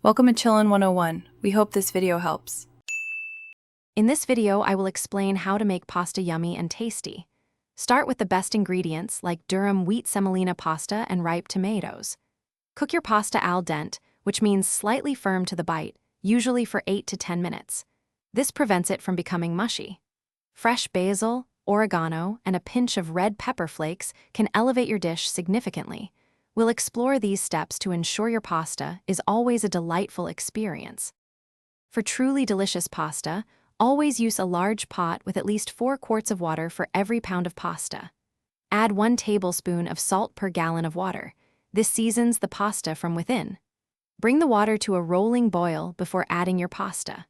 Welcome to Chillin' 101. We hope this video helps. In this video, I will explain how to make pasta yummy and tasty. Start with the best ingredients like durum wheat semolina pasta and ripe tomatoes. Cook your pasta al dente, which means slightly firm to the bite, usually for 8 to 10 minutes. This prevents it from becoming mushy. Fresh basil, oregano, and a pinch of red pepper flakes can elevate your dish significantly. We'll explore these steps to ensure your pasta is always a delightful experience. For truly delicious pasta, always use a large pot with at least 4 quarts of water for every pound of pasta. Add 1 tablespoon of salt per gallon of water. This seasons the pasta from within. Bring the water to a rolling boil before adding your pasta.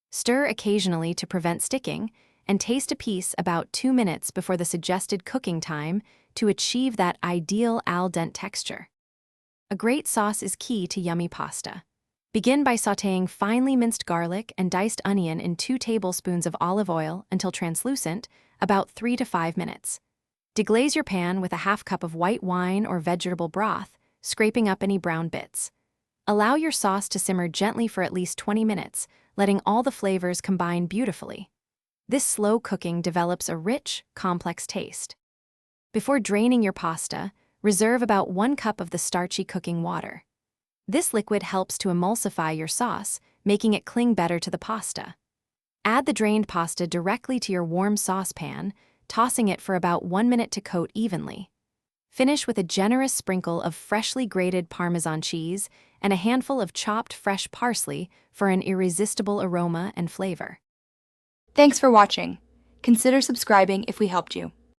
Stir occasionally to prevent sticking, and taste a piece about 2 minutes before the suggested cooking time to achieve that ideal al dente texture. A great sauce is key to yummy pasta. Begin by sautéing finely minced garlic and diced onion in 2 tablespoons of olive oil until translucent, about 3 to 5 minutes. Deglaze your pan with a half cup of white wine or vegetable broth, scraping up any brown bits. Allow your sauce to simmer gently for at least 20 minutes, letting all the flavors combine beautifully. This slow cooking develops a rich, complex taste. Before draining your pasta, reserve about 1 cup of the starchy cooking water. This liquid helps to emulsify your sauce, making it cling better to the pasta. Add the drained pasta directly to your warm saucepan, tossing it for about 1 minute to coat evenly. Finish with a generous sprinkle of freshly grated Parmesan cheese and a handful of chopped fresh parsley for an irresistible aroma and flavor. Thanks for watching. Consider subscribing if we helped you.